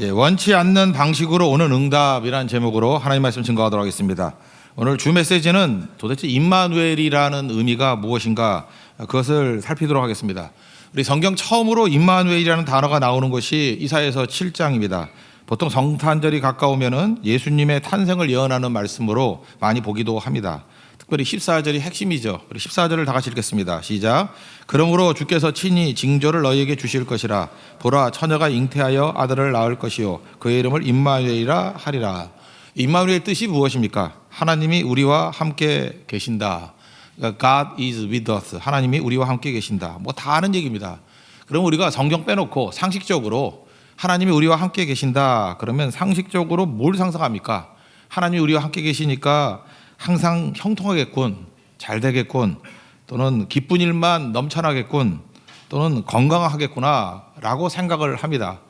원치 않는 방식으로 오는 응답이라는 제목으로 하나님 말씀 증거하도록 하겠습니다. 오늘 주 메시지는 도대체 임마누엘이라는 의미가 무엇인가 그것을 살피도록 하겠습니다. 우리 성경 처음으로 임마누엘이라는 단어가 나오는 것이 이사야서 7장입니다. 보통 성탄절이 가까우면은 예수님의 탄생을 예언하는 말씀으로 많이 보기도 합니다. 특별히 14절이 핵심이죠. 우리 14절을 다 같이 읽겠습니다. 시작. 그러므로 주께서 친히 징조를 너희에게 주실 것이라. 보라, 처녀가 잉태하여 아들을 낳을 것이요 그의 이름을 임마누엘이라 하리라. 임마누엘 뜻이 무엇입니까? 하나님이 우리와 함께 계신다. God is with us. 하나님이 우리와 함께 계신다. 뭐 다 아는 얘기입니다. 그럼 우리가 성경 빼놓고 상식적으로 하나님이 우리와 함께 계신다 그러면 상식적으로 뭘 상상합니까? 하나님이 우리와 함께 계시니까 항상 형통하겠군, 잘 되겠군, 또는 기쁜 일만 넘쳐나겠군, 또는 건강하겠구나 라고 생각을 합니다.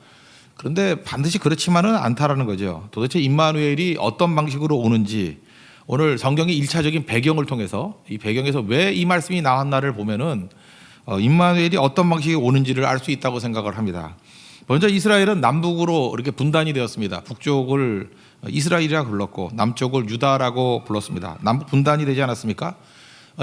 그런데 반드시 그렇지만은 않다라는 거죠. 도대체 임마누엘이 어떤 방식으로 오는지 오늘 성경의 1차적인 배경을 통해서 이 배경에서 왜 이 말씀이 나왔나를 보면은 임마누엘이 어떤 방식이 오는지를 알 수 있다고 생각을 합니다. 먼저 이스라엘은 남북으로 이렇게 분단이 되었습니다. 북쪽을 이스라엘이라고 불렀고 남쪽을 유다라고 불렀습니다. 남북 분단이 되지 않았습니까?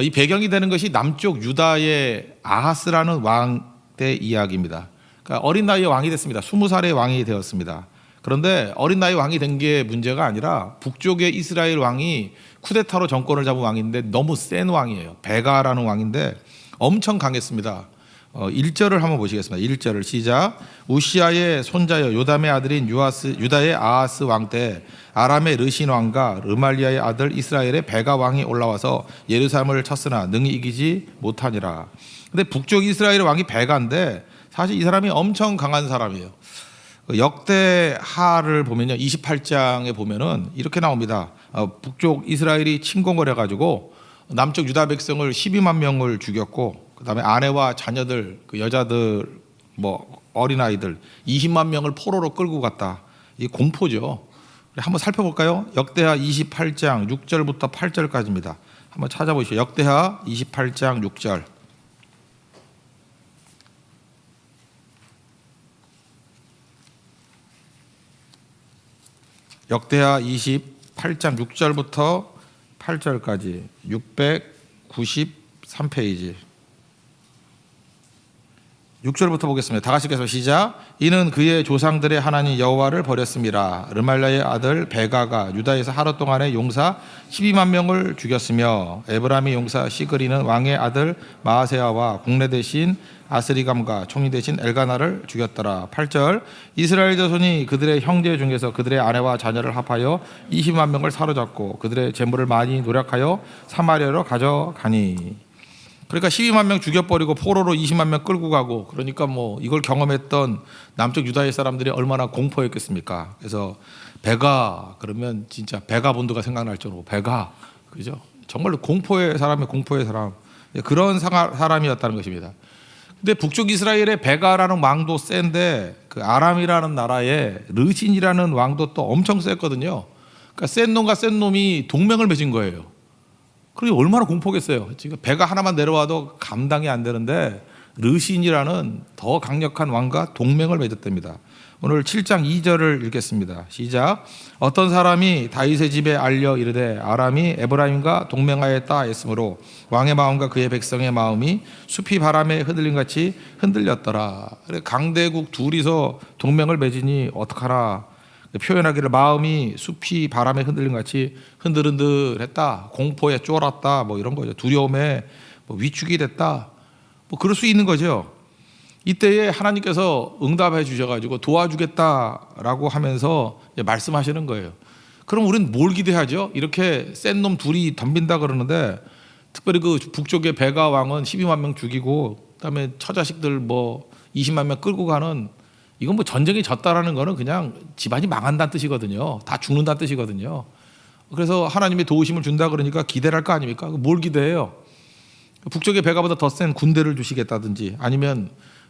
이 배경이 되는 것이 남쪽 유다의 아하스라는 왕 때 이야기입니다. 그러니까 어린 나이에 왕이 됐습니다. 20살의 왕이 되었습니다. 그런데 어린 나이 왕이 된 게 문제가 아니라 북쪽의 이스라엘 왕이 쿠데타로 정권을 잡은 왕인데 너무 센 왕이에요. 베가라는 왕인데 엄청 강했습니다. 1절을 한번 보시겠습니다. 1절을 시작. 우시아의 손자여 요담의 아들인 유다의 아하스 왕 때 아람의 르신 왕과 르말리아의 아들 이스라엘의 베가 왕이 올라와서 예루살렘을 쳤으나 능히 이기지 못하니라. 근데 북쪽 이스라엘 왕이 베가인데 사실 이 사람이 엄청 강한 사람이에요. 역대하를 보면요, 28장에 보면은 이렇게 나옵니다. 북쪽 이스라엘이 침공을 해가지고 남쪽 유다 백성을 12만 명을 죽였고, 그다음에 아내와 자녀들, 그 여자들, 뭐 어린아이들 20만 명을 포로로 끌고 갔다. 이 공포죠. 한번 살펴볼까요? 역대하 28장 6절부터 8절까지입니다. 한번 찾아보시죠. 역대하 28장 6절. 역대하 28장 6절부터 8절까지 693페이지 6절부터 보겠습니다. 다 같이 읽겠습니다. 시작. 이는 그의 조상들의 하나님 여호와를 버렸음이라. 르말라의 아들 베가가 유다에서 하루 동안에 용사 12만 명을 죽였으며 에브라임의 용사 시그리는 왕의 아들 마아세아와 국내 대신 아스리감과 총리 대신 엘가나를 죽였더라. 8절. 이스라엘 자손이 그들의 형제 중에서 그들의 아내와 자녀를 합하여 20만 명을 사로잡고 그들의 재물을 많이 노력하여 사마리아로 가져가니. 그러니까 12만 명 죽여버리고 포로로 20만 명 끌고 가고, 그러니까 뭐 이걸 경험했던 남쪽 유다의 사람들이 얼마나 공포했겠습니까? 그래서 베가 그러면 진짜 베가본드가 생각날 정도로 베가, 그죠? 정말로 공포의 사람이 공포의 사람, 그런 사람이었다는 것입니다. 근데 북쪽 이스라엘의 베가라는 왕도 센데 그 아람이라는 나라의 르신이라는 왕도 또 엄청 셌거든요. 그러니까 센 놈과 센 놈이 동맹을 맺은 거예요. 그게 얼마나 공포겠어요. 지금 배가 하나만 내려와도 감당이 안 되는데 르신이라는 더 강력한 왕과 동맹을 맺었답니다. 오늘 7장 2절을 읽겠습니다. 시작. 어떤 사람이 다윗의 집에 알려 이르되 아람이 에브라임과 동맹하였다 했으므로 왕의 마음과 그의 백성의 마음이 숲이 바람에 흔들림같이 흔들렸더라. 강대국 둘이서 동맹을 맺으니 어떡하나. 표현하기를 마음이 숲이 바람에 흔들림같이 흔들흔들했다, 공포에 쫄았다, 뭐 이런 거죠. 두려움에 뭐 위축이 됐다, 뭐 그럴 수 있는 거죠. 이때에 하나님께서 응답해 주셔가지고 도와주겠다라고 하면서 말씀하시는 거예요. 그럼 우리는 뭘 기대하죠? 이렇게 센 놈 둘이 덤빈다 그러는데, 특별히 그 북쪽의 베가 왕은 12만 명 죽이고 그다음에 처자식들 뭐 20만 명 끌고 가는, 이건 뭐 전쟁이 졌다라는 거는 그냥 집안이 망한다는 뜻이거든요. 다 죽는다는 뜻이거든요. 그래서 하나님이 도우심을 준다 그러니까 기대를 할 거 아닙니까? 뭘 기대해요? 북쪽의 베가보다 더 센 군대를 주시겠다든지, 아니면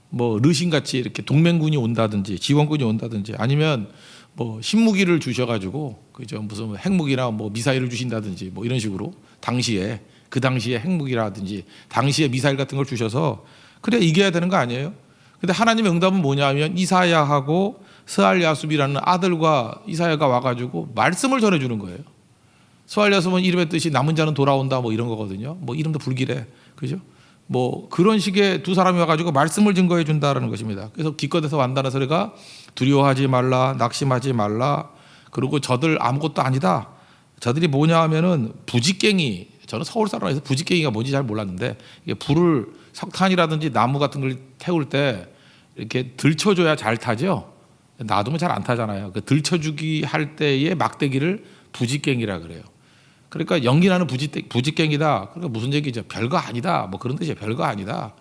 뭐 르신같이 이렇게 동맹군이 온다든지 지원군이 온다든지, 아니면 뭐 신무기를 주셔가지고 그죠, 무슨 핵무기나 뭐 미사일을 주신다든지 뭐 이런 식으로 그 당시에 핵무기라든지 당시에 미사일 같은 걸 주셔서 그래 이겨야 되는 거 아니에요? 근데 하나님의 응답은 뭐냐면 이사야하고 스알야숲이라는 아들과 이사야가 와가지고 말씀을 전해주는 거예요. 스알야숲은 이름의 뜻이 남은 자는 돌아온다 뭐 이런 거거든요. 뭐 이름도 불길해, 그죠? 뭐 그런 식의 두 사람이 와가지고 말씀을 증거해 준다라는 것입니다. 그래서 기껏해서 완다는 소리가 두려워하지 말라, 낙심하지 말라. 그리고 저들 아무것도 아니다. 저들이 뭐냐 하면은 부직갱이. 저는 서울 사람이라서 부직갱이가 뭔지 잘 몰랐는데 이게 불을 석탄이라든지 나무 같은 걸 태울 때 이렇게 들쳐줘야 잘 타죠. 놔두면 잘 안 타잖아요. 그 들쳐주기 할 때의 막대기를 부직갱이라 그래요. 그러니까 연기 나는 부직갱이다. 그러니까 무슨 얘기죠? 별거 아니다. 뭐 그런 뜻이에요. 별거 아니다.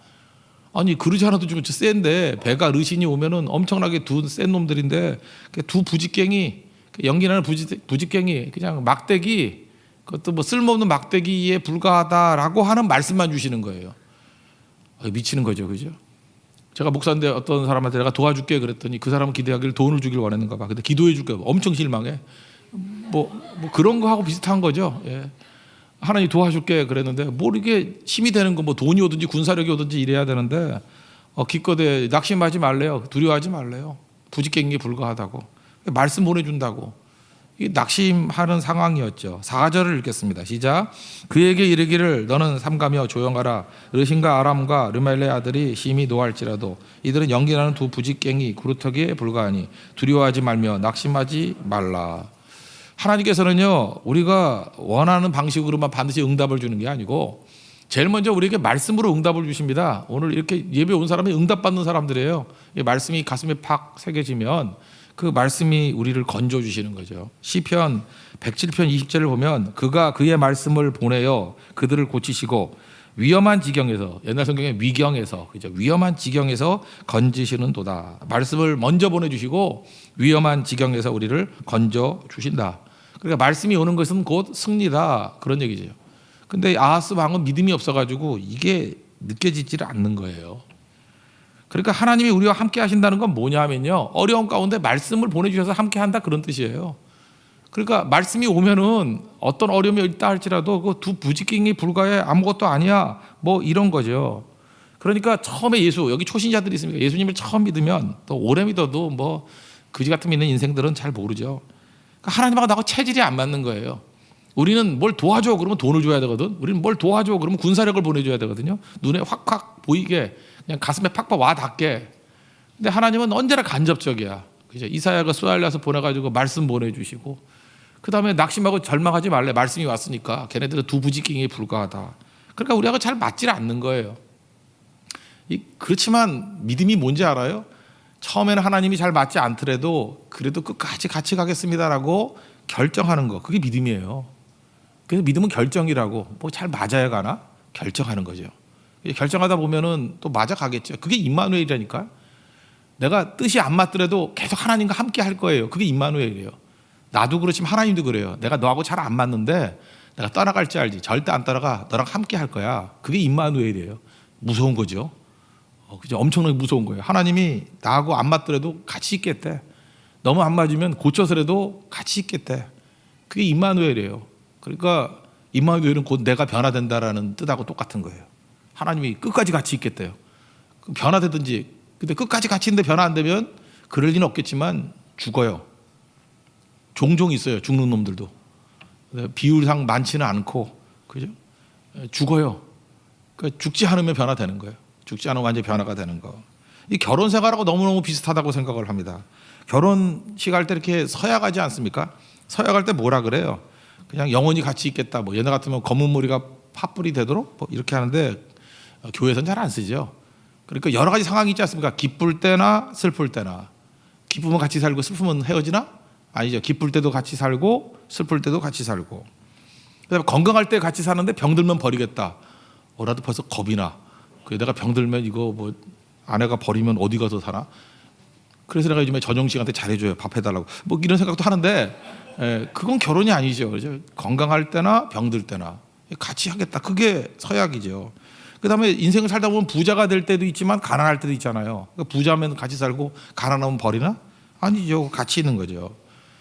아니 그릇이 하나도 좀 센데 배가 르신이 오면은 엄청나게 두 센 놈들인데 두 부직갱이 연기 나는 부직갱이 그냥 막대기 그것도 뭐 쓸모없는 막대기에 불과하다라고 하는 말씀만 주시는 거예요. 미치는 거죠, 그죠? 제가 목사인데 어떤 사람한테 내가 도와줄게 그랬더니 그 사람은 기대하기를 돈을 주길 원했는가 봐. 근데 기도해 줄게 엄청 실망해. 뭐 그런 거하고 비슷한 거죠. 예. 하나님 도와줄게 그랬는데 뭘 이게 힘이 되는 거 뭐 돈이 오든지 군사력이 오든지 이래야 되는데 기껏해 낙심하지 말래요. 두려워하지 말래요. 부직갱이에 불과하다고 말씀 보내준다고. 이 낙심하는 상황이었죠. 4절을 읽겠습니다. 시작. 그에게 이르기를 너는 삼가며 조용하라. 르신과 아람과 르멜레 아들이 심히 노할지라도 이들은 연기나는 두 부직갱이 구루터기에 불과하니 두려워하지 말며 낙심하지 말라. 하나님께서는요 우리가 원하는 방식으로만 반드시 응답을 주는 게 아니고 제일 먼저 우리에게 말씀으로 응답을 주십니다. 오늘 이렇게 예배 온 사람이 응답받는 사람들이에요. 이 말씀이 가슴에 팍 새겨지면 그 말씀이 우리를 건져주시는 거죠. 시편 107편 20절을 보면 그가 그의 말씀을 보내어 그들을 고치시고 위험한 지경에서 옛날 성경에 위경에서 그죠? 위험한 지경에서 건지시는도다. 말씀을 먼저 보내주시고 위험한 지경에서 우리를 건져주신다. 그러니까 말씀이 오는 것은 곧 승리다 그런 얘기죠. 근데 아하스 왕은 믿음이 없어가지고 이게 느껴지지를 않는 거예요. 그러니까 하나님이 우리와 함께 하신다는 건 뭐냐면요 어려운 가운데 말씀을 보내주셔서 함께 한다 그런 뜻이에요. 그러니까 말씀이 오면은 어떤 어려움이 있다 할지라도 그 두 부직갱이 불과해 아무것도 아니야 뭐 이런 거죠. 그러니까 처음에 예수 여기 초신자들이 있습니다. 예수님을 처음 믿으면 또 오래 믿어도 뭐 그지 같은 믿는 인생들은 잘 모르죠. 그러니까 하나님하고 나하고 체질이 안 맞는 거예요. 우리는 뭘 도와줘 그러면 돈을 줘야 되거든. 우리는 뭘 도와줘 그러면 군사력을 보내줘야 되거든요. 눈에 확확 보이게 그냥 가슴에 팍팍 와 닿게. 근데 하나님은 언제나 간접적이야. 그죠? 이사야가 스알랴서 보내가지고 말씀 보내주시고 그 다음에 낙심하고 절망하지 말래. 말씀이 왔으니까 걔네들은 두 부직갱이에 불과하다. 그러니까 우리하고 잘 맞지 않는 거예요. 그렇지만 믿음이 뭔지 알아요? 처음에는 하나님이 잘 맞지 않더라도 그래도 끝까지 같이 가겠습니다라고 결정하는 거 그게 믿음이에요. 그래서 믿음은 결정이라고 뭐 잘 맞아야 가나 결정하는 거죠. 결정하다 보면은 또 맞아가겠죠. 그게 임마누엘이라니까. 내가 뜻이 안 맞더라도 계속 하나님과 함께 할 거예요. 그게 임마누엘이에요. 나도 그렇지만 하나님도 그래요. 내가 너하고 잘 안 맞는데 내가 떠나갈지 알지. 절대 안 따라가. 너랑 함께 할 거야. 그게 임마누엘이에요. 무서운 거죠. 그죠? 엄청나게 무서운 거예요. 하나님이 나하고 안 맞더라도 같이 있겠대. 너무 안 맞으면 고쳐서라도 같이 있겠대. 그게 임마누엘이에요. 그러니까 임마누엘은 곧 내가 변화된다라는 뜻하고 똑같은 거예요. 하나님이 끝까지 같이 있겠대요. 변화되든지 근데 끝까지 같이 있는데 변화 안 되면 그럴 리는 없겠지만 죽어요. 종종 있어요. 죽는 놈들도. 비율상 많지는 않고 그죠? 죽어요. 그러니까 죽지 않으면 변화되는 거예요. 죽지 않으면 완전히 변화가 되는 거. 이 결혼 생활하고 너무너무 비슷하다고 생각을 합니다. 결혼식 할 때 이렇게 서약하지 않습니까? 서약할 때 뭐라 그래요? 그냥 영원히 같이 있겠다. 뭐 옛날 같으면 검은 머리가 팥불이 되도록 뭐 이렇게 하는데 교회에서는 잘 안 쓰죠. 그러니까 여러 가지 상황이 있지 않습니까? 기쁠 때나 슬플 때나. 기쁘면 같이 살고 슬프면 헤어지나? 아니죠. 기쁠 때도 같이 살고 슬플 때도 같이 살고. 그다음에 건강할 때 같이 사는데 병들면 버리겠다. 나도 벌써 겁이 나. 내가 병들면 이거 뭐 아내가 버리면 어디 가서 사나? 그래서 내가 요즘에 전용식한테 잘해줘요. 밥 해달라고. 뭐 이런 생각도 하는데 그건 결혼이 아니죠. 그죠? 건강할 때나 병들 때나 같이 하겠다. 그게 서약이죠. 그다음에 인생을 살다 보면 부자가 될 때도 있지만 가난할 때도 있잖아요. 그러니까 부자면 같이 살고 가난하면 버리나? 아니죠. 같이 있는 거죠.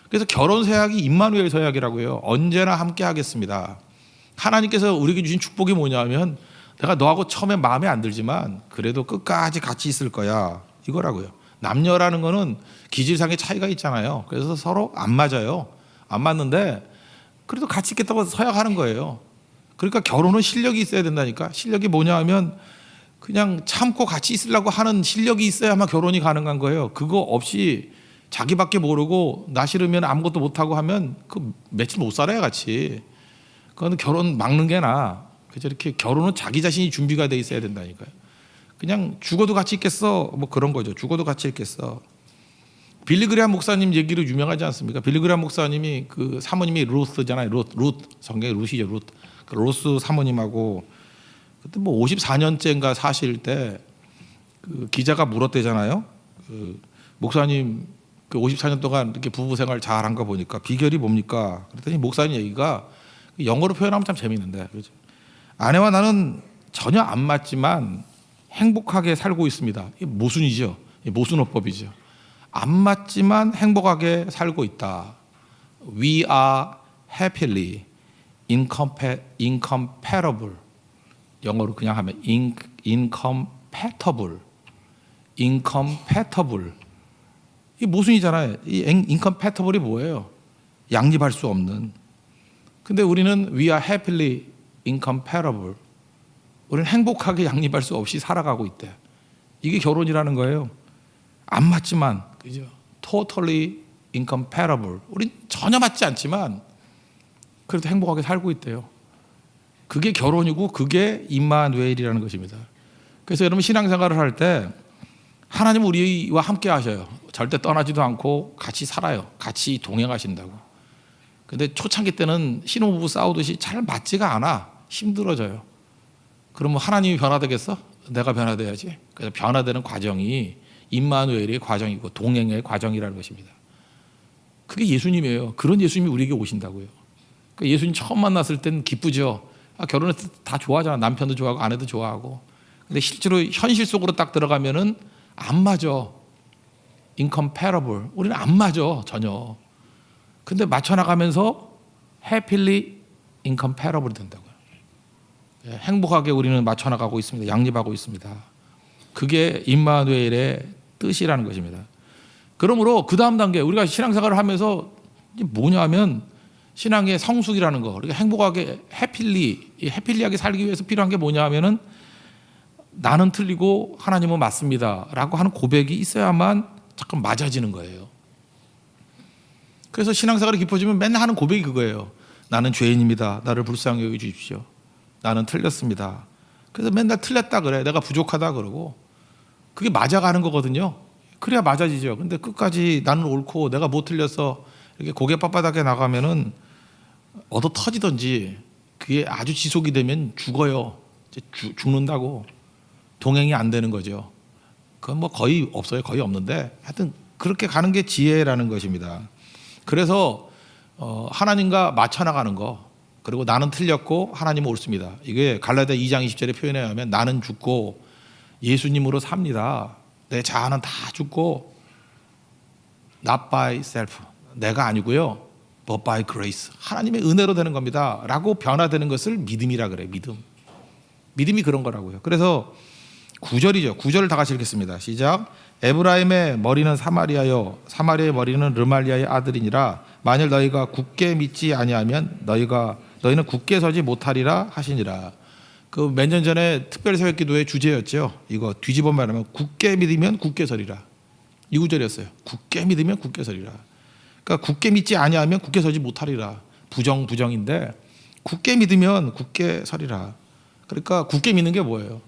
그래서 결혼 서약이 임마누엘 서약이라고 해요. 언제나 함께 하겠습니다. 하나님께서 우리에게 주신 축복이 뭐냐면 내가 너하고 처음에 마음에 안 들지만 그래도 끝까지 같이 있을 거야. 이거라고요. 남녀라는 거는 기질상의 차이가 있잖아요. 그래서 서로 안 맞아요. 안 맞는데 그래도 같이 있겠다고 서약하는 거예요. 그러니까 결혼은 실력이 있어야 된다니까. 실력이 뭐냐 하면 그냥 참고 같이 있으려고 하는 실력이 있어야만 결혼이 가능한 거예요. 그거 없이 자기밖에 모르고 나 싫으면 아무것도 못하고 하면 그 며칠 못 살아요 같이. 그건 결혼 막는 게 나아. 그래서 이렇게 결혼은 자기 자신이 준비가 돼 있어야 된다니까요. 그냥 죽어도 같이 있겠어 뭐 그런 거죠. 죽어도 같이 있겠어. 빌리 그레이엄 목사님 얘기로 유명하지 않습니까? 빌리 그레이엄 목사님이 그 사모님이 루스잖아요. 룻 성경의 룻이죠. 룻. 그 로스 사모님하고 그때 뭐 54년째인가 사실 때 그 기자가 물었대잖아요. 그 목사님 그 54년 동안 이렇게 부부 생활 잘한 거 보니까 비결이 뭡니까? 그랬더니 목사님 얘기가 영어로 표현하면 참 재밌는데, 그렇죠? 아내와 나는 전혀 안 맞지만 행복하게 살고 있습니다. 이게 모순이죠. 모순어법이죠. 안 맞지만 행복하게 살고 있다. We are happily incompatible. 영어로 그냥 하면 incompatible. 이게 모순이잖아요. 이 incompatible이 뭐예요? 양립할 수 없는. 근데 우리는 we are happily incompatible. 우리는 행복하게 양립할 수 없이 살아가고 있대. 이게 결혼이라는 거예요. 안 맞지만, 그죠? Totally incompatible. 우린 전혀 맞지 않지만 그래도 행복하게 살고 있대요. 그게 결혼이고 그게 임마누엘이라는 것입니다. 그래서 여러분 신앙생활을 할 때 하나님은 우리와 함께 하셔요. 절대 떠나지도 않고 같이 살아요. 같이 동행하신다고. 근데 초창기 때는 신혼부부 싸우듯이 잘 맞지가 않아. 힘들어져요. 그러면 하나님이 변화되겠어? 내가 변화돼야지. 그래서 변화되는 과정이 임마누엘의 과정이고 동행의 과정이라는 것입니다. 그게 예수님이에요. 그런 예수님이 우리에게 오신다고요. 그러니까 예수님 처음 만났을 때는 기쁘죠. 결혼했을 때 다 좋아하잖아. 남편도 좋아하고 아내도 좋아하고. 근데 실제로 현실 속으로 딱 들어가면은 안 맞아. incompatible. 우리는 안 맞아 전혀. 근데 맞춰 나가면서 happily incompatible 된다고요. 행복하게 우리는 맞춰 나가고 있습니다. 양립하고 있습니다. 그게 임마누엘의 뜻이라는 것입니다. 그러므로 그 다음 단계 우리가 신앙생활을 하면서 뭐냐면 신앙의 성숙이라는 거. 우리가 행복하게 해필리하게 살기 위해서 필요한 게 뭐냐면은 나는 틀리고 하나님은 맞습니다라고 하는 고백이 있어야만 잠깐 맞아지는 거예요. 그래서 신앙생활이 깊어지면 맨날 하는 고백이 그거예요. 나는 죄인입니다. 나를 불쌍히 여겨 주십시오. 나는 틀렸습니다. 그래서 맨날 틀렸다 그래. 내가 부족하다 그러고 그게 맞아가는 거거든요. 그래야 맞아지죠. 근데 끝까지 나는 옳고 내가 못 틀려서 이렇게 고개 빳빳하게 나가면은 얻어 터지든지 그게 아주 지속이 되면 죽어요. 죽는다고. 동행이 안 되는 거죠. 그건 뭐 거의 없어요. 거의 없는데 하여튼 그렇게 가는 게 지혜라는 것입니다. 그래서 하나님과 맞춰 나가는 거, 그리고 나는 틀렸고 하나님은 옳습니다. 이게 갈라디아 2장 20절에 표현에 하면 나는 죽고 예수님으로 삽니다. 내 자아는 다 죽고 not by self. 내가 아니고요. but by grace. 하나님의 은혜로 되는 겁니다. 라고 변화되는 것을 믿음이라 그래요. 믿음이 그런 거라고요. 그래서 9절이죠. 9절을 다 같이 읽겠습니다. 시작. 에브라임의 머리는 사마리아요 사마리아의 머리는 르말리아의 아들이니라. 만일 너희가 굳게 믿지 아니하면 너희는 굳게 서지 못하리라 하시니라. 그 몇 년 전에 특별 새벽기도의 주제였죠. 이거 뒤집어 말하면 굳게 믿으면 굳게 서리라. 이 구절이었어요. 굳게 믿으면 굳게 서리라. 그러니까 굳게 믿지 아니하면 굳게 서지 못하리라. 부정인데 굳게 믿으면 굳게 서리라. 그러니까 굳게 믿는 게 뭐예요?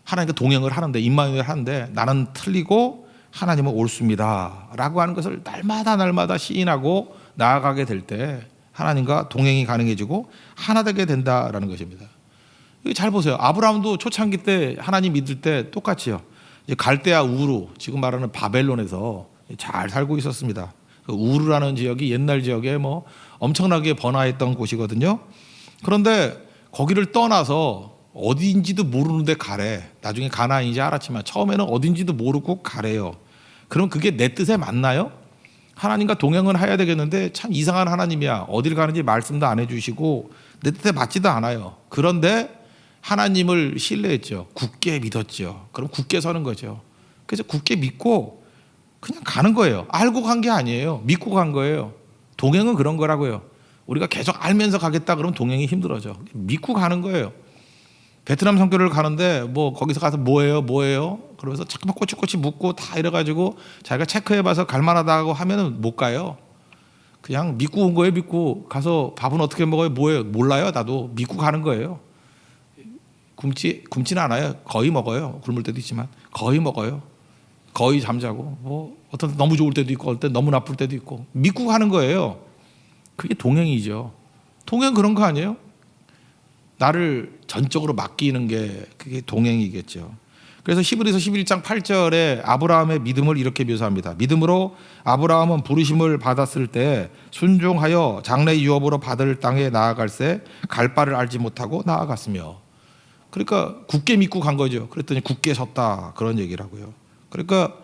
하나님과 동행을 하는데, 임마누엘 하는데 나는 틀리고 하나님은 옳습니다 라고 하는 것을 날마다 시인하고 나아가게 될 때 하나님과 동행이 가능해지고 하나 되게 된다라는 것입니다. 잘 보세요. 아브라함도 초창기 때 하나님 믿을 때 똑같이요. 이제 갈대아 우르, 지금 말하는 바벨론에서 잘 살고 있었습니다. 우르라는 지역이 옛날 지역에 뭐 엄청나게 번화했던 곳이거든요. 그런데 거기를 떠나서 어디인지도 모르는데 가래. 나중에 가나안인지 알았지만 처음에는 어딘지도 모르고 가래요. 그럼 그게 내 뜻에 맞나요? 하나님과 동행은 해야 되겠는데 참 이상한 하나님이야. 어딜 가는지 말씀도 안 해주시고 내 뜻에 맞지도 않아요. 그런데 하나님을 신뢰했죠. 굳게 믿었죠. 그럼 굳게 서는 거죠. 그래서 굳게 믿고 그냥 가는 거예요. 알고 간 게 아니에요. 믿고 간 거예요. 동행은 그런 거라고요. 우리가 계속 알면서 가겠다 그러면 동행이 힘들어져. 믿고 가는 거예요. 베트남 선교를 가는데 뭐 거기서 가서 뭐예요? 그러면서 자꾸만 꼬치꼬치 묻고 다 이래가지고 자기가 체크해봐서 갈만하다고 하면은 못 가요. 그냥 믿고 온 거예요. 믿고 가서 밥은 어떻게 먹어요? 뭐예요? 몰라요. 나도 믿고 가는 거예요. 굶지는 않아요. 거의 먹어요. 굶을 때도 있지만 거의 먹어요. 거의 잠자고 뭐 어떤 때 너무 좋을 때도 있고 어떤 때 너무 나쁠 때도 있고 믿고 가는 거예요. 그게 동행이죠. 동행 그런 거 아니에요? 나를 전적으로 맡기는 게 그게 동행이겠죠. 그래서 히브리서 11장 8절에 아브라함의 믿음을 이렇게 묘사합니다. 믿음으로 아브라함은 부르심을 받았을 때 순종하여 장래 유업으로 받을 땅에 나아갈새 갈 바를 알지 못하고 나아갔으며. 그러니까 굳게 믿고 간 거죠. 그랬더니 굳게 섰다 그런 얘기라고요. 그러니까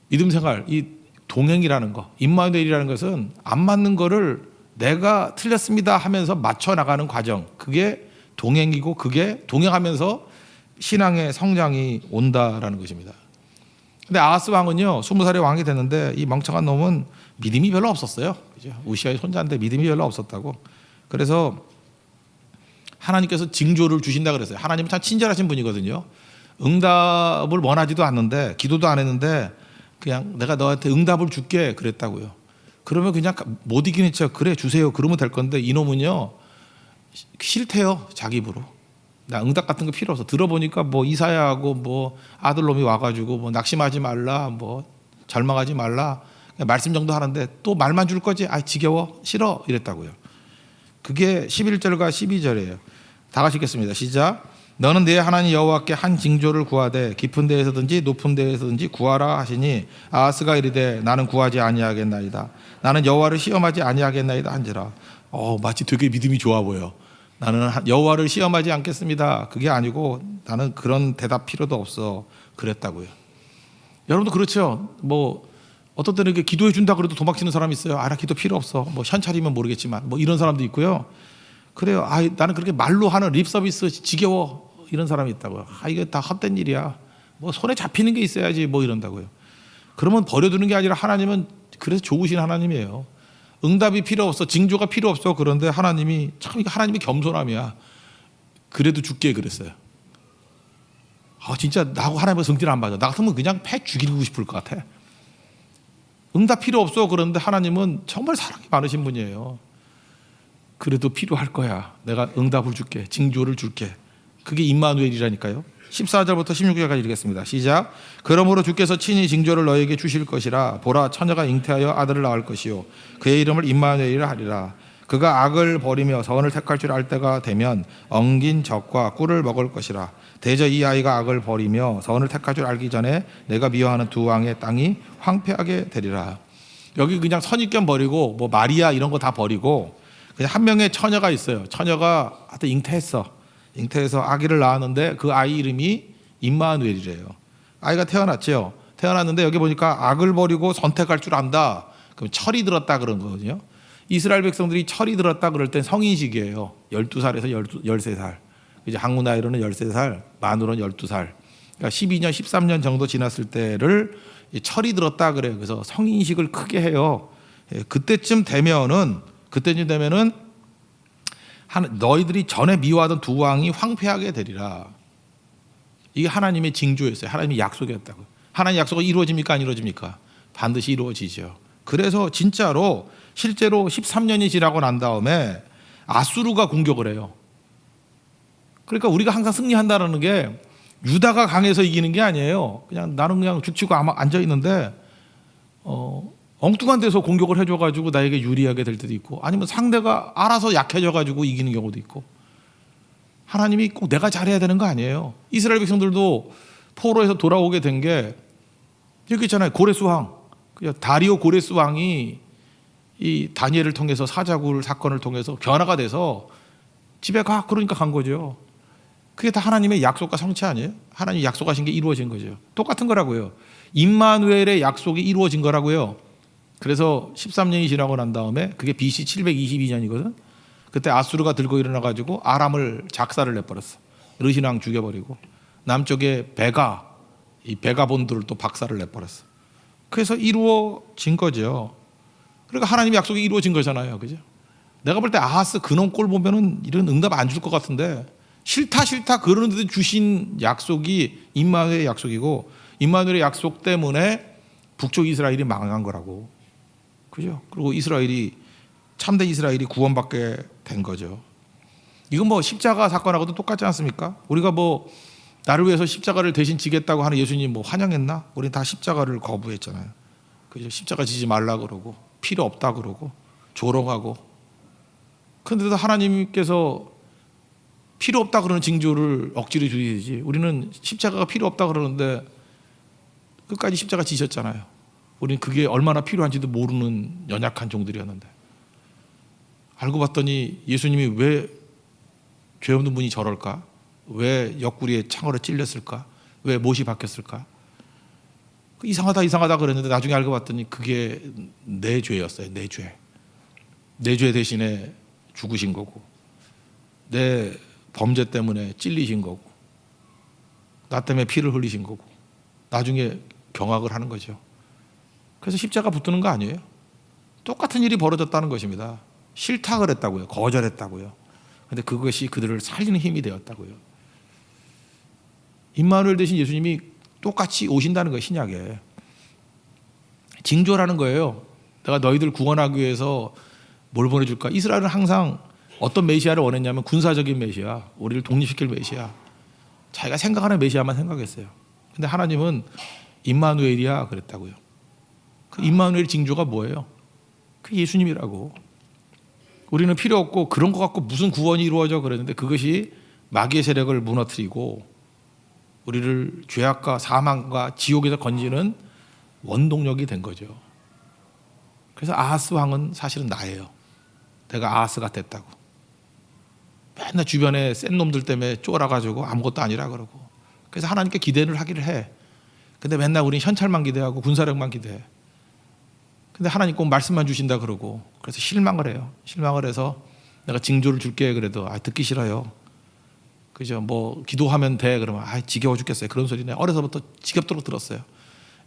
믿음 생활, 이 동행이라는 거, 임마누엘이라는 것은 안 맞는 거를 내가 틀렸습니다 하면서 맞춰 나가는 과정, 그게 동행이고 그게 동행하면서 신앙의 성장이 온다라는 것입니다. 근데 아하스 왕은요 20살에 왕이 됐는데 이 멍청한 놈은 믿음이 별로 없었어요. 그죠? 우시아의 손자인데 믿음이 별로 없었다고. 그래서 하나님께서 징조를 주신다 그랬어요. 하나님은 참 친절하신 분이거든요. 응답을 원하지도 않는데 기도도 안 했는데 그냥 내가 너한테 응답을 줄게 그랬다고요. 그러면 그냥 못 이기는 척 그래 주세요 그러면 될 건데 이놈은요 싫대요. 자기 입으로 나 응답 같은 거 필요 없어. 들어보니까 뭐 이사야하고 뭐 아들놈이 와가지고 뭐 낙심하지 말라 뭐 절망하지 말라 말씀 정도 하는데 또 말만 줄 거지? 아 지겨워 싫어 이랬다고요. 그게 11절과 12절이에요. 다 같이 읽겠습니다. 시작. 너는 네 하나님 여호와께 한 징조를 구하되 깊은 데에서든지 높은 데에서든지 구하라 하시니 아하스가 이르되 나는 구하지 아니하겠나이다. 나는 여호와를 시험하지 아니하겠나이다 한지라. 마치 되게 믿음이 좋아 보여. 나는 여호와를 시험하지 않겠습니다. 그게 아니고 나는 그런 대답 필요도 없어 그랬다고요. 여러분도 그렇죠. 뭐 어떤 때는 이렇게 기도해 준다 그래도 도망치는 사람이 있어요. 나 기도 필요 없어. 뭐 현찰이면 모르겠지만 뭐 이런 사람도 있고요. 그래요. 나는 그렇게 말로 하는 립 서비스 지겨워 이런 사람이 있다고요. 이게 다 헛된 일이야. 뭐 손에 잡히는 게 있어야지 뭐 이런다고요. 그러면 버려두는 게 아니라 하나님은 그래서 좋으신 하나님이에요. 응답이 필요 없어, 징조가 필요 없어. 그런데 하나님이 참 이거 하나님의 겸손함이야. 그래도 죽게 그랬어요. 진짜 나하고 하나님의 성질 안 맞아. 나 같으면 그냥 패 죽이고 싶을 것 같아. 응답 필요 없어. 그런데 하나님은 정말 사랑이 많으신 분이에요. 그래도 필요할 거야. 내가 응답을 줄게. 징조를 줄게. 그게 임마누엘이라니까요. 14절부터 16절까지 읽겠습니다. 시작. 그러므로 주께서 친히 징조를 너에게 주실 것이라. 보라 처녀가 잉태하여 아들을 낳을 것이요 그의 이름을 임마누엘이라 하리라. 그가 악을 버리며 선을 택할 줄 알 때가 되면 엉긴 젖과 꿀을 먹을 것이라. 대저 이 아이가 악을 버리며 선을 택할 줄 알기 전에 내가 미워하는 두 왕의 땅이 황폐하게 되리라. 여기 그냥 선입견 버리고 뭐 마리아 이런 거 다 버리고 그냥 한 명의 처녀가 있어요. 처녀가 하여튼 잉태해서 아기를 낳았는데 그 아이 이름이 임마누엘이래요. 아이가 태어났죠. 태어났는데 여기 보니까 악을 버리고 선택할 줄 안다. 그럼 철이 들었다 그런 거거든요. 이스라엘 백성들이 철이 들었다 그럴 땐 성인식이에요. 12살에서 13살. 이제 한국 나이로는 13살, 만으로는 12살. 그러니까 12년, 13년 정도 지났을 때를 철이 들었다 그래요. 그래서 성인식을 크게 해요. 그때쯤 되면은 너희들이 전에 미워하던 두 왕이 황폐하게 되리라. 이게 하나님의 징조였어요. 하나님의 약속이었다고. 하나님의 약속은 이루어집니까? 안 이루어집니까? 반드시 이루어지죠. 그래서 진짜로 실제로 13년이 지나고 난 다음에 아수르가 공격을 해요. 그러니까 우리가 항상 승리한다는 게 유다가 강해서 이기는 게 아니에요. 그냥 나는 그냥 죽치고 앉아 있는데 엉뚱한 데서 공격을 해줘가지고 나에게 유리하게 될 때도 있고 아니면 상대가 알아서 약해져가지고 이기는 경우도 있고 하나님이 꼭 내가 잘해야 되는 거 아니에요. 이스라엘 백성들도 포로에서 돌아오게 된 게 여기 있잖아요. 고레스 왕. 다리오 고레스 왕이 이 다니엘을 통해서 사자굴 사건을 통해서 변화가 돼서 집에 가 그러니까 간 거죠. 그게 다 하나님의 약속과 성취 아니에요? 하나님이 약속하신 게 이루어진 거죠. 똑같은 거라고요. 임마누엘의 약속이 이루어진 거라고요. 그래서 13년이 지나고 난 다음에 그게 BC 722년이거든. 그때 아수르가 들고 일어나가지고 아람을 작사를 내버렸어. 르신왕 죽여버리고 남쪽에 베가 이 베가본들을 또 박살을 내버렸어. 그래서 이루어진 거죠. 그러니까 하나님의 약속이 이루어진 거잖아요. 그죠? 내가 볼 때 아하스 그놈 꼴 보면은 이런 응답 안 줄 것 같은데 싫다 그러는데도 주신 약속이 임마누엘의 약속이고 임마누엘의 약속 때문에 북쪽 이스라엘이 망한 거라고. 그죠? 그리고 참된 이스라엘이 구원받게 된 거죠. 이건 뭐 십자가 사건하고도 똑같지 않습니까? 우리가 뭐 나를 위해서 십자가를 대신 지겠다고 하는 예수님 뭐 환영했나? 우리는 다 십자가를 거부했잖아요. 그죠? 십자가 지지 말라 그러고 필요 없다 그러고 조롱하고. 그런데도 하나님께서 필요 없다 그러는 징조를 억지로 주시지. 우리는 십자가가 필요 없다 그러는데 끝까지 십자가 지셨잖아요. 우리는 그게 얼마나 필요한지도 모르는 연약한 종들이었는데 알고 봤더니 예수님이 왜 죄 없는 분이 저럴까? 왜 옆구리에 창으로 찔렸을까? 왜 못이 박혔을까? 이상하다 그랬는데 나중에 알고 봤더니 그게 내 죄였어요. 내 죄. 내 죄 대신에 죽으신 거고 내 범죄 때문에 찔리신 거고 나 때문에 피를 흘리신 거고 나중에 경악을 하는 거죠. 그래서 십자가 붙드는 거 아니에요. 똑같은 일이 벌어졌다는 것입니다. 싫다 그랬다고요. 거절했다고요. 그런데 그것이 그들을 살리는 힘이 되었다고요. 임마누엘 대신 예수님이 똑같이 오신다는 거예요. 신약에 징조라는 거예요. 내가 너희들 구원하기 위해서 뭘 보내줄까? 이스라엘은 항상 어떤 메시아를 원했냐면 군사적인 메시아, 우리를 독립시킬 메시아, 자기가 생각하는 메시아만 생각했어요. 근데 하나님은 임마누엘이야 그랬다고요. 그 임마누엘 징조가 뭐예요? 그 예수님이라고. 우리는 필요 없고 그런 것 갖고 무슨 구원이 이루어져 그랬는데 그것이 마귀의 세력을 무너뜨리고 우리를 죄악과 사망과 지옥에서 건지는 원동력이 된 거죠. 그래서 아하스 왕은 사실은 나예요. 내가 아하스가 됐다고. 맨날 주변에 센 놈들 때문에 쫄아가지고 아무것도 아니라 그러고. 그래서 하나님께 기대를 하기를 해. 근데 맨날 우리는 현찰만 기대하고 군사력만 기대해. 근데 하나님 꼭 말씀만 주신다 그러고. 그래서 실망을 해요. 실망을 해서 내가 징조를 줄게 그래도 듣기 싫어요. 그죠? 뭐 기도하면 돼 그러면 지겨워 죽겠어요. 그런 소리네. 어려서부터 지겹도록 들었어요.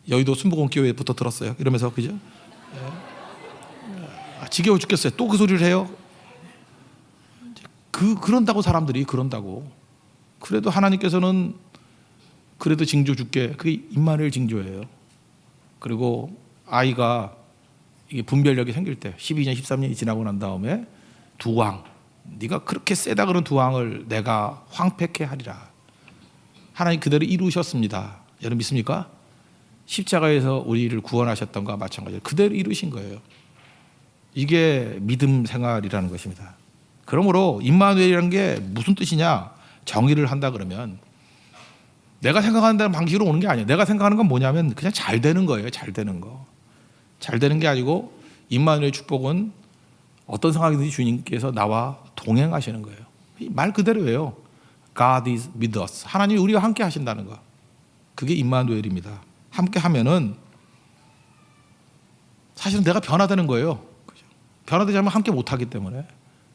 여의도 순복음교회부터 들었어요. 이러면서 그죠? 지겨워 죽겠어요. 또 그 소리를 해요. 그런다고 사람들이 그런다고. 그래도 하나님께서는 그래도 징조 줄게. 그게 임마누엘 징조예요. 그리고 아이가 이게 분별력이 생길 때 12년 13년이 지나고 난 다음에 두 왕, 네가 그렇게 세다 그런 두 왕을 내가 황폐케 하리라. 하나님 그대로 이루셨습니다. 여러분 믿습니까? 십자가에서 우리를 구원하셨던 것과 마찬가지로 그대로 이루신 거예요. 이게 믿음 생활이라는 것입니다. 그러므로 임마누엘이라는 게 무슨 뜻이냐? 정의를 한다 그러면 내가 생각하는 방식으로 오는 게 아니에요. 내가 생각하는 건 뭐냐면 그냥 잘 되는 거예요. 잘 되는 거. 잘 되는 게 아니고 임마누엘 축복은 어떤 상황이든지 주님께서 나와 동행하시는 거예요. 말 그대로예요. God is with us. 하나님이 우리와 함께 하신다는 거. 그게 임마누엘입니다. 함께 하면은 사실은 내가 변화되는 거예요. 변화되지 않으면 함께 못하기 때문에.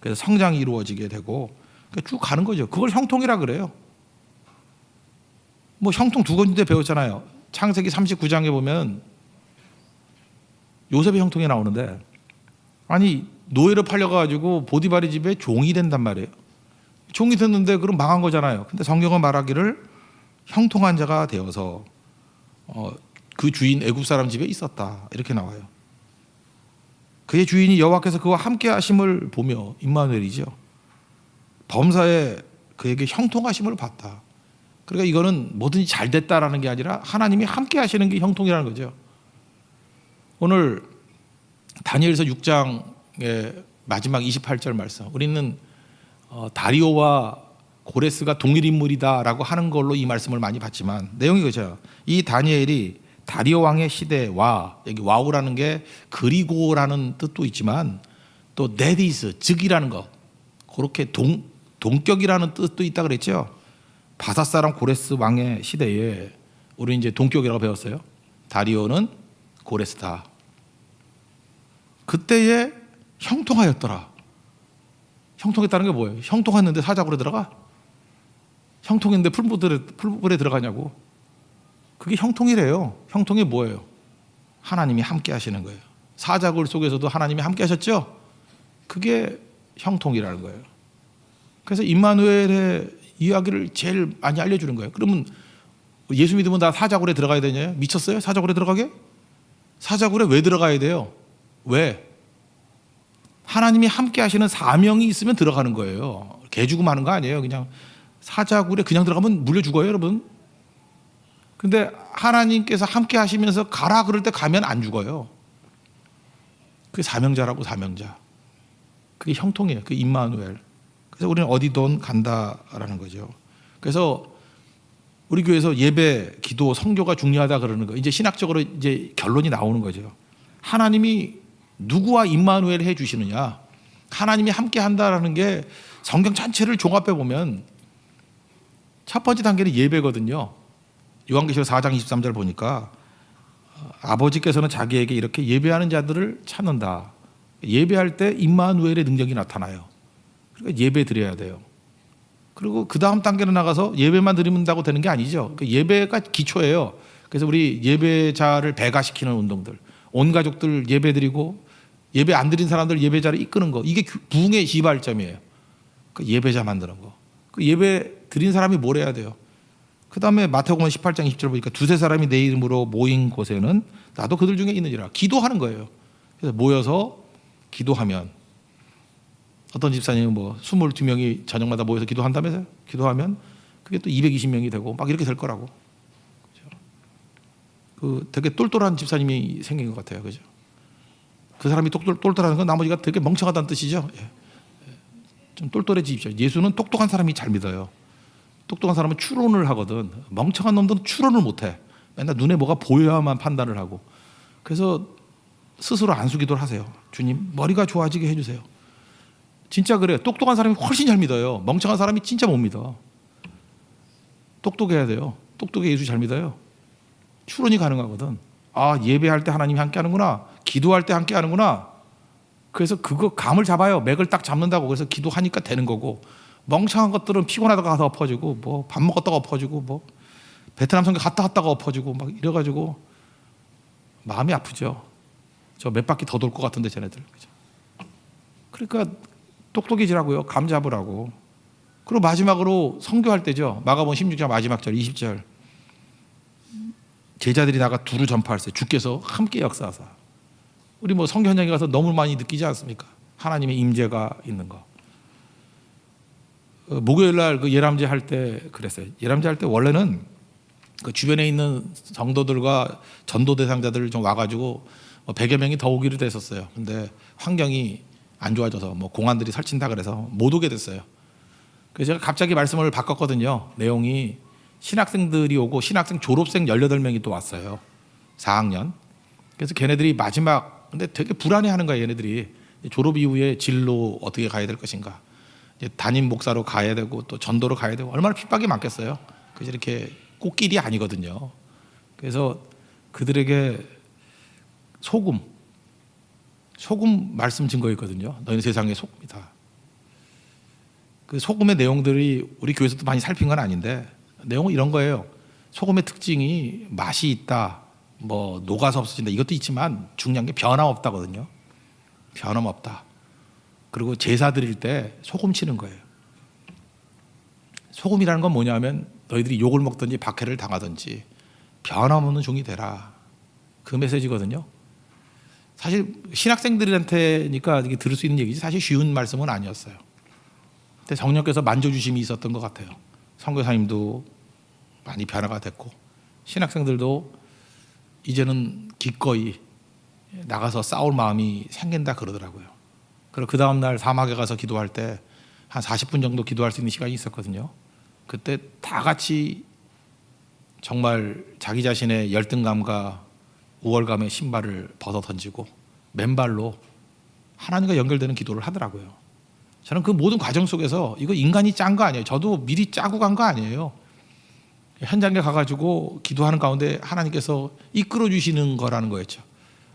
그래서 성장이 이루어지게 되고 쭉 가는 거죠. 그걸 형통이라 그래요. 뭐 형통 두 군데 배웠잖아요. 창세기 39장에 보면 요셉의 형통이 나오는데 아니 노예로 팔려가지고 보디발의 집에 종이 된단 말이에요. 종이 됐는데 그럼 망한 거잖아요. 근데 성경은 말하기를 형통한 자가 되어서 그 주인 애굽 사람 집에 있었다 이렇게 나와요. 그의 주인이 여호와께서 그와 함께 하심을 보며 임마누엘이죠. 범사에 그에게 형통하심을 봤다. 그러니까 이거는 뭐든지 잘 됐다라는 게 아니라 하나님이 함께 하시는 게 형통이라는 거죠. 오늘 다니엘서 6장의 마지막 28절 말씀, 우리는 다리오와 고레스가 동일 인물이다라고 하는 걸로 이 말씀을 많이 봤지만 내용이 그죠. 이 다니엘이 다리오 왕의 시대와 여기 와우라는 게 그리고라는 뜻도 있지만 또 네디스 즉이라는 거 그렇게 동격이라는 뜻도 있다 그랬죠. 바사 사람 고레스 왕의 시대에 우리 이제 동격이라고 배웠어요. 다리오는 고레스다. 그때에 형통하였더라. 형통했다는 게 뭐예요? 형통했는데 사자굴에 들어가? 형통했는데 풀물에 들어가냐고. 그게 형통이래요. 형통이 뭐예요? 하나님이 함께 하시는 거예요. 사자굴 속에서도 하나님이 함께 하셨죠? 그게 형통이라는 거예요. 그래서 임마누엘의 이야기를 제일 많이 알려주는 거예요. 그러면 예수 믿으면 다 사자굴에 들어가야 되냐요? 미쳤어요? 사자굴에 들어가게? 사자굴에 왜 들어가야 돼요? 왜? 하나님이 함께 하시는 사명이 있으면 들어가는 거예요. 개 죽음 하는 거 아니에요. 그냥 사자굴에 그냥 들어가면 물려 죽어요, 여러분. 근데 하나님께서 함께 하시면서 가라 그럴 때 가면 안 죽어요. 그게 사명자라고, 사명자. 그게 형통이에요. 그게 임마누엘. 그래서 우리는 어디든 간다라는 거죠. 그래서 우리 교회에서 예배, 기도, 선교가 중요하다 그러는 거. 이제 신학적으로 이제 결론이 나오는 거죠. 하나님이 누구와 임마누엘 해 주시느냐? 하나님이 함께 한다라는 게 성경 전체를 종합해 보면 첫 번째 단계는 예배거든요. 요한계시록 4장 23절 보니까 아버지께서는 자기에게 이렇게 예배하는 자들을 찾는다. 예배할 때 임마누엘의 능력이 나타나요. 그러니까 예배 드려야 돼요. 그리고 그 다음 단계로 나가서 예배만 드린다고 되는 게 아니죠. 예배가 기초예요. 그래서 우리 예배자를 배가시키는 운동들, 온 가족들 예배 드리고 예배 안 드린 사람들 예배자를 이끄는 거, 이게 부흥의 시발점이에요. 그 예배자 만드는 거. 그 예배 드린 사람이 뭘 해야 돼요? 그 다음에 마태복음 18장 20절 보니까 두세 사람이 내 이름으로 모인 곳에는 나도 그들 중에 있느니라. 기도하는 거예요. 그래서 모여서 기도하면, 어떤 집사님은 뭐 22명이 저녁마다 모여서 기도한다면서요? 기도하면 그게 또 220명이 되고 막 이렇게 될 거라고. 그죠? 그 되게 똘똘한 집사님이 생긴 것 같아요. 그죠? 그 사람이 똘똘하는 건 나머지가 되게 멍청하다는 뜻이죠. 예. 좀 똘똘해지십시오. 예수는 똑똑한 사람이 잘 믿어요. 똑똑한 사람은 추론을 하거든. 멍청한 놈들은 추론을 못해. 맨날 눈에 뭐가 보여야만 판단을 하고. 그래서 스스로 안수기도를 하세요. 주님, 머리가 좋아지게 해주세요. 진짜 그래요. 똑똑한 사람이 훨씬 잘 믿어요. 멍청한 사람이 진짜 못 믿어. 똑똑해야 돼요. 똑똑해 예수 잘 믿어요. 추론이 가능하거든. 아, 예배할 때 하나님이 함께 하는구나. 기도할 때 함께 하는구나. 그래서 그거 감을 잡아요. 맥을 딱 잡는다고. 그래서 기도하니까 되는 거고, 멍청한 것들은 피곤하다가 가서 엎어지고, 뭐 밥 먹었다가 엎어지고, 뭐 베트남 선교 갔다 왔다가 엎어지고 막 이래가지고 마음이 아프죠. 저 몇 바퀴 더 돌 것 같은데 쟤네들. 그러니까 똑똑해지라고요. 감 잡으라고. 그리고 마지막으로 선교할 때죠. 마가복음 16장 마지막 절 20절. 제자들이 나가 두루 전파할세. 주께서 함께 역사하사. 우리 뭐 선교 현장에 가서 너무 많이 느끼지 않습니까? 하나님의 임재가 있는 거. 목요일 날 그 예람제 할 때 그랬어요. 예람제 할 때 원래는 그 주변에 있는 성도들과 전도 대상자들 좀 와가지고 100여 명이 더 오기로 됐었어요. 근데 환경이 안 좋아져서 뭐 공안들이 설친다 그래서 못 오게 됐어요. 그래서 제가 갑자기 말씀을 바꿨거든요. 내용이 신학생들이 오고 신학생 졸업생 18명이 또 왔어요. 4학년. 그래서 걔네들이 마지막, 근데 되게 불안해하는 거예요. 얘네들이 졸업 이후에 진로 어떻게 가야 될 것인가. 이제 담임 목사로 가야 되고 또 전도로 가야 되고 얼마나 핍박이 많겠어요. 그래서 이렇게 꽃길이 아니거든요. 그래서 그들에게 소금 말씀 증거 있거든요. 너희는 세상의 소금이다. 그 소금의 내용들이 우리 교회에서도 많이 살핀 건 아닌데 내용은 이런 거예요. 소금의 특징이 맛이 있다, 뭐 녹아서 없어진다, 이것도 있지만 중요한 게 변함없다거든요. 변함없다. 그리고 제사 드릴 때 소금 치는 거예요. 소금이라는 건 뭐냐면 너희들이 욕을 먹든지 박해를 당하든지 변함없는 종이 되라. 그 메시지거든요. 사실 신학생들한테니까 이게 들을 수 있는 얘기지 사실 쉬운 말씀은 아니었어요. 근데 성령께서 만져주심이 있었던 것 같아요. 선교사님도 많이 변화가 됐고 신학생들도 이제는 기꺼이 나가서 싸울 마음이 생긴다 그러더라고요. 그리고 그 다음날 사막에 가서 기도할 때 한 40분 정도 기도할 수 있는 시간이 있었거든요. 그때 다 같이 정말 자기 자신의 열등감과 우월감의 신발을 벗어 던지고 맨발로 하나님과 연결되는 기도를 하더라고요. 저는 그 모든 과정 속에서 이거 인간이 짠 거 아니에요. 저도 미리 짜고 간 거 아니에요. 현장에 가가지고 기도하는 가운데 하나님께서 이끌어 주시는 거라는 거였죠.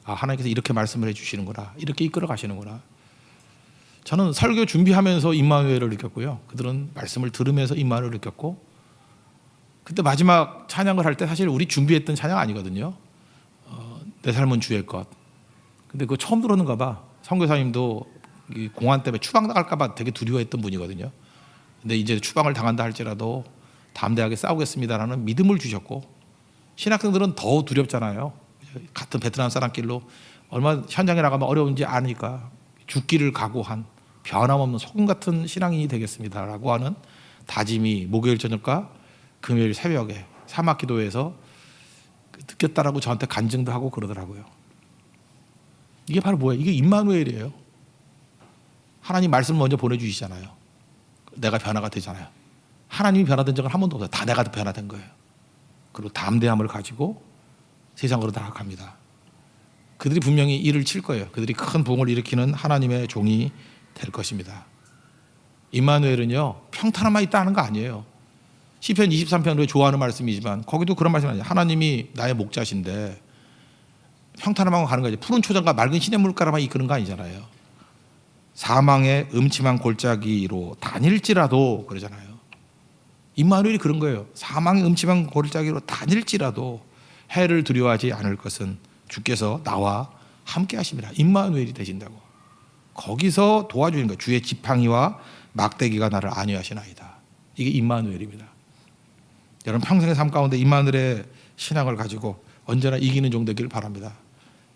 아, 하나님께서 이렇게 말씀을 해주시는구나, 이렇게 이끌어 가시는구나. 저는 설교 준비하면서 임마누엘을 느꼈고요. 그들은 말씀을 들으면서 임마누엘을 느꼈고, 그때 마지막 찬양을 할 때 사실 우리 준비했던 찬양 아니거든요. 내 삶은 주의 것. 근데 그거 처음 들었는가 봐. 선교사님도 이 공안 때문에 추방 나갈까 봐 되게 두려워했던 분이거든요. 근데 이제 추방을 당한다 할지라도 담대하게 싸우겠습니다라는 믿음을 주셨고, 신학생들은 더 두렵잖아요. 같은 베트남 사람끼리로 얼마나 현장에 나가면 어려운지 아니까 죽기를 각오한 변함없는 소금 같은 신앙인이 되겠습니다라고 하는 다짐이 목요일 저녁과 금요일 새벽에 사막기도에서 느꼈다라고 저한테 간증도 하고 그러더라고요. 이게 바로 뭐예요? 이게 임마누엘이에요. 하나님 말씀 먼저 보내주시잖아요. 내가 변화가 되잖아요. 하나님이 변화된 적은 한 번도 없어요. 다 내가 변화된 거예요. 그리고 담대함을 가지고 세상으로 나아갑니다. 그들이 분명히 일을 칠 거예요. 그들이 큰 부흥을 일으키는 하나님의 종이 될 것입니다. 임마누엘은요, 평탄함만 있다는 거 아니에요. 시편 23편으로 좋아하는 말씀이지만 거기도 그런 말씀이 아니에요. 하나님이 나의 목자신데 평탄함만 가는 거지. 푸른 초장과 맑은 시냇물가라만 이끄는 거 아니잖아요. 사망의 음침한 골짜기로 다닐지라도 그러잖아요. 임마누엘이 그런 거예요. 사망의 음침한 골짜기로 다닐지라도 해를 두려워하지 않을 것은 주께서 나와 함께 하십니다. 임마누엘이 되신다고. 거기서 도와주는 거예요. 주의 지팡이와 막대기가 나를 안위하시나이다. 이게 임마누엘입니다. 여러분 평생의 삶 가운데 임마누엘의 신앙을 가지고 언제나 이기는 종 되기를 바랍니다.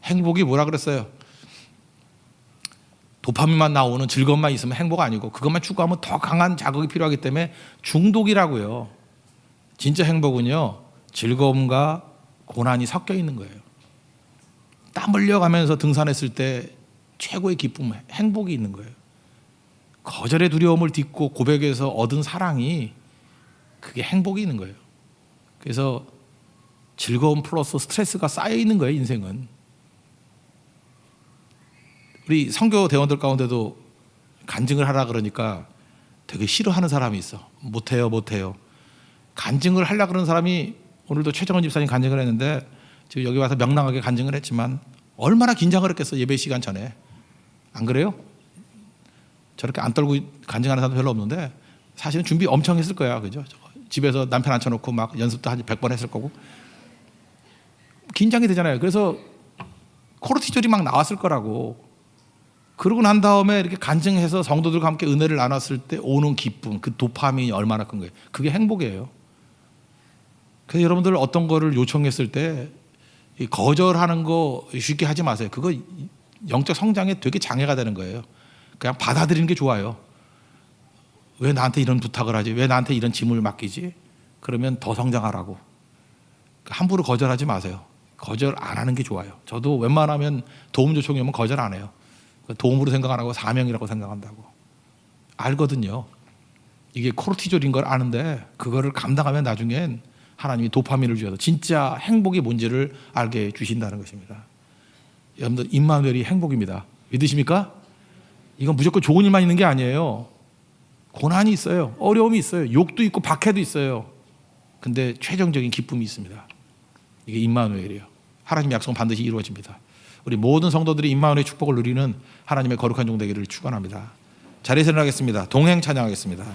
행복이 뭐라 그랬어요? 도파민만 나오는 즐거움만 있으면 행복 아니고 그것만 추구하면 더 강한 자극이 필요하기 때문에 중독이라고요. 진짜 행복은요, 즐거움과 고난이 섞여 있는 거예요. 땀 흘려가면서 등산했을 때 최고의 기쁨, 행복이 있는 거예요. 거절의 두려움을 딛고 고백에서 얻은 사랑이 그게 행복이 있는 거예요. 그래서 즐거움 플러스 스트레스가 쌓여 있는 거예요, 인생은. 우리 선교 대원들 가운데도 간증을 하라 그러니까 되게 싫어하는 사람이 있어. 못해요. 간증을 하려고 그러는 사람이 오늘도 최정원 집사님 간증을 했는데 지금 여기 와서 명랑하게 간증을 했지만 얼마나 긴장을 했겠어, 예배 시간 전에. 안 그래요? 저렇게 안 떨고 간증하는 사람도 별로 없는데 사실은 준비 엄청 했을 거야. 그죠? 집에서 남편 앉혀놓고 막 연습도 한 100번 했을 거고. 긴장이 되잖아요. 그래서 코르티졸이 막 나왔을 거라고. 그러고 난 다음에 이렇게 간증해서 성도들과 함께 은혜를 나눴을 때 오는 기쁨, 그 도파민이 얼마나 큰 거예요. 그게 행복이에요. 그래서 여러분들 어떤 거를 요청했을 때 거절하는 거 쉽게 하지 마세요. 그거 영적 성장에 되게 장애가 되는 거예요. 그냥 받아들이는 게 좋아요. 왜 나한테 이런 부탁을 하지? 왜 나한테 이런 짐을 맡기지? 그러면 더 성장하라고. 함부로 거절하지 마세요. 거절 안 하는 게 좋아요. 저도 웬만하면 도움 요청이 오면 거절 안 해요. 도움으로 생각 안 하고 사명이라고 생각한다고. 알거든요. 이게 코르티졸인 걸 아는데 그거를 감당하면 나중엔 하나님이 도파민을 주셔서 진짜 행복이 뭔지를 알게 주신다는 것입니다. 여러분들 임마누엘이 행복입니다. 믿으십니까? 이건 무조건 좋은 일만 있는 게 아니에요. 고난이 있어요. 어려움이 있어요. 욕도 있고 박해도 있어요. 근데 최종적인 기쁨이 있습니다. 이게 임마누엘이에요. 하나님의 약속은 반드시 이루어집니다. 우리 모든 성도들이 임마누엘의 축복을 누리는 하나님의 거룩한 종 되기를 축원합니다. 자리에서 일어나겠습니다. 동행 찬양하겠습니다.